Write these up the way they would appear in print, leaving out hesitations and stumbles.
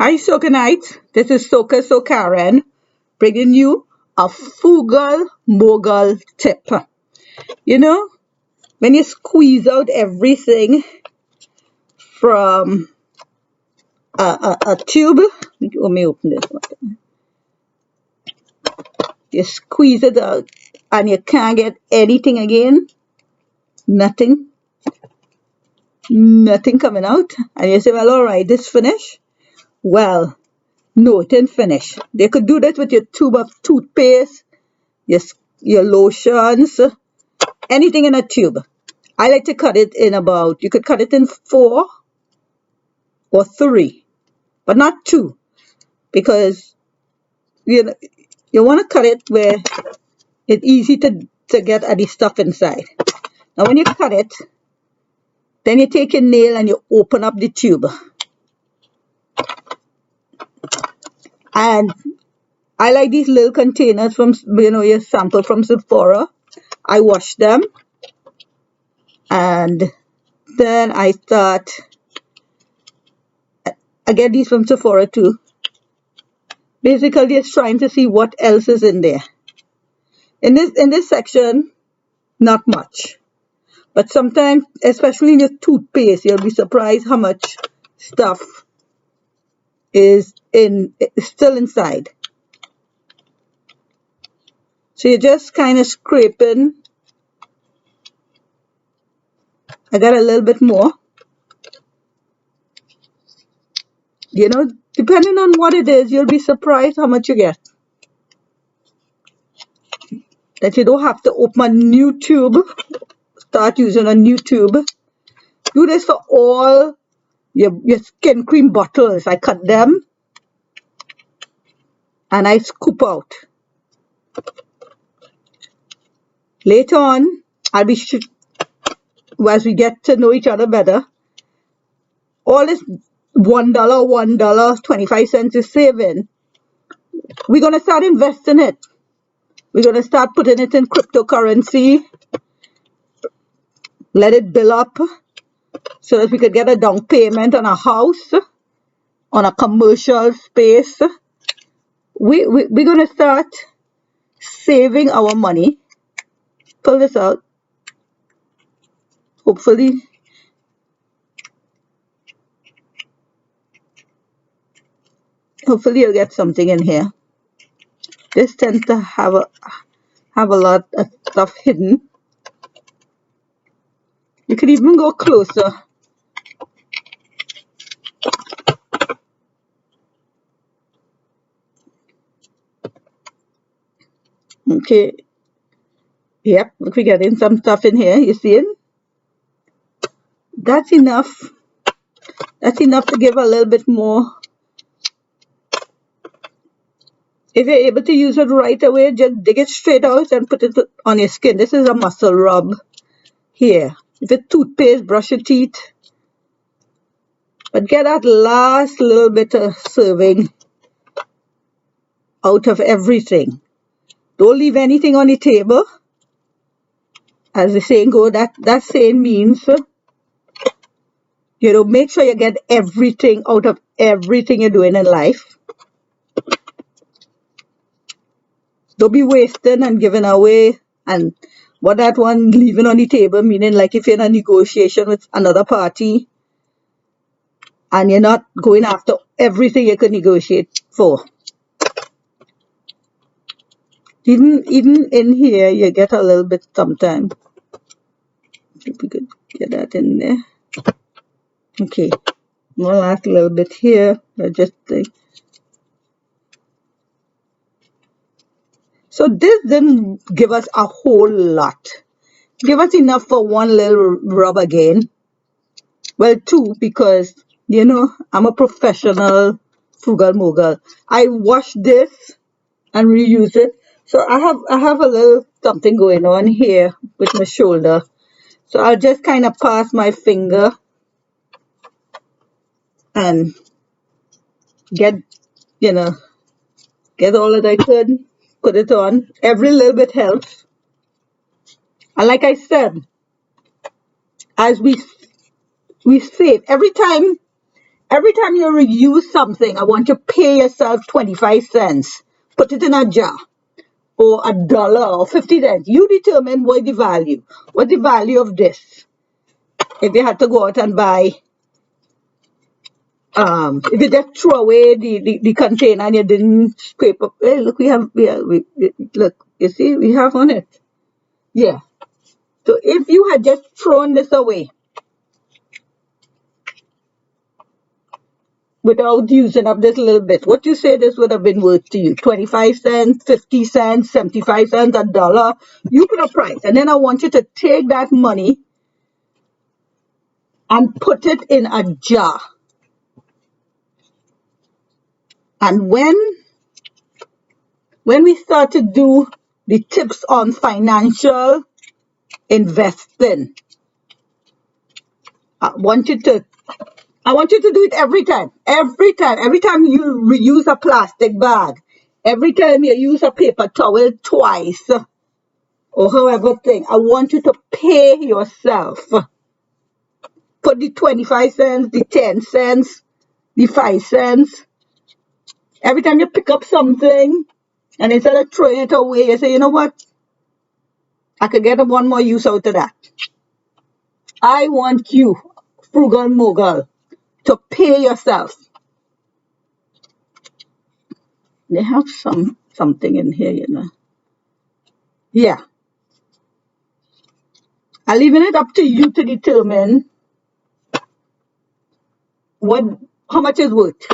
Hi, SoKaNites. This is SoKa So Karen bringing you a Frugal tip. You know, when you squeeze out everything from a tube, let me open this one. You squeeze it out and you can't get anything again, nothing, nothing coming out. And you say, well, all right, this finished. Well, no, it didn't finish. They could do that with your tube of toothpaste, your, your lotions, anything in a tube. I like to cut it in you could cut it in 4 or 3, but not 2, because you know, you want to cut it where it's easy to get at the stuff inside. Now when you cut it, then you take your nail and you open up the tube. And I like these little containers from, your sample from Sephora. I wash them. And then I get these from Sephora too. Basically, just trying to see what else is in there. In this section, not much. But sometimes, especially in your toothpaste, you'll be surprised how much stuff is still inside. So you're just kind of scraping. I got a little bit more. Depending on what it is, you'll be surprised how much you get. That you don't have to open a new tube, start using a new tube. Do this for all your skin cream bottles. I cut them and I scoop out. Later on, as we get to know each other better, all this $1, 25 cents is saving. We're going to start investing it. We're going to start putting it in cryptocurrency, let it build up so that we could get a down payment on a house, on a commercial space. We're going to start saving our money. Pull this out. Hopefully you'll get something in here. This tends to have a lot of stuff hidden. You could even go closer. Okay. Yep, we're getting some stuff in here. You see it? That's enough. That's enough to give a little bit more. If you're able to use it right away, just dig it straight out and put it on your skin. This is a muscle rub here. If it's toothpaste, brush your teeth. But get that last little bit of serving out of everything. Don't leave anything on the table. As the saying goes, that saying means, make sure you get everything out of everything you're doing in life. Don't be wasting and giving away. And what that one leaving on the table, meaning like if you're in a negotiation with another party and you're not going after everything you could negotiate for. Even in here, you get a little bit sometimes. If we could get that in there. Okay. One last little bit here. So this didn't give us a whole lot. Give us enough for one little rub again. Well, 2, because, I'm a professional FrugalMogul. I wash this and reuse it. So I have a little something going on here with my shoulder. So I'll just kind of pass my finger and get all that I could, put it on. Every little bit helps. And like I said, as we save, every time Every time you reuse something, I want you to pay yourself 25 cents. Put it in a jar, or $1 or 50 cents. You determine what the value. What's the value of this? If you had to go out and buy, if you just throw away the container and you didn't scrape up, hey, look, look, you see, we have on it. Yeah. So if you had just thrown this away without using up this little bit, what you say this would have been worth to you? 25 cents, 50 cents, 75 cents, $1. You put a price. And then I want you to take that money and put it in a jar. And when we start to do the tips on financial investing, I want you to do it every time. Every time you reuse a plastic bag, every time you use a paper towel twice, or however thing, I want you to pay yourself. Put the 25 cents, the 10 cents, the 5 cents. Every time you pick up something, and instead of throwing it away, you say, you know what? I could get one more use out of that. I want you, FrugalMogul, to pay yourself. They have something in here, you know. Yeah. I'm leaving it up to you to determine how much is worth.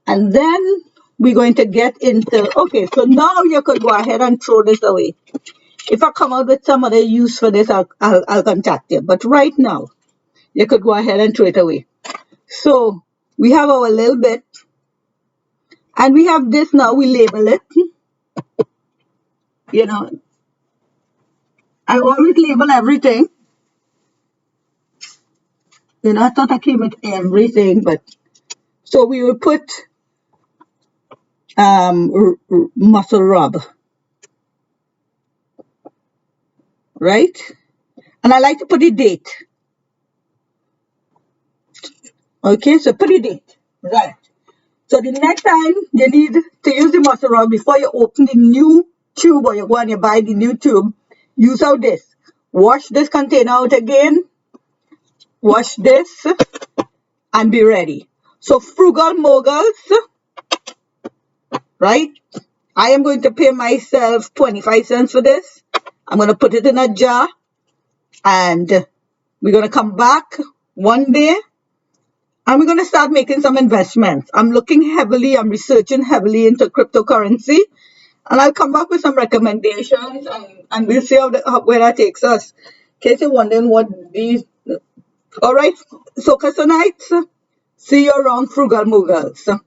And then we're going to get into, okay, so now you could go ahead and throw this away. If I come out with some other use for this, I'll contact you. But right now, you could go ahead and throw it away. So we have our little bit. And we have this now, we label it. You know, I always label everything. You know, I thought I came with everything, but so we will put muscle rub, right? And I like to put the date. Okay, so put the date, right? So the next time you need to use the muscle rub, before you open the new tube or you go and you buy the new tube, use out this. Wash this container out again. Wash this and be ready. So FrugalMoguls, right? I am going to pay myself 25 cents for this. I'm going to put it in a jar and we're going to come back one day and we're going to start making some investments. I'm researching heavily into cryptocurrency, and I'll come back with some recommendations and we'll see where that takes us. In case you're wondering what these... All right, SoKaNites, see you around FrugalMoguls.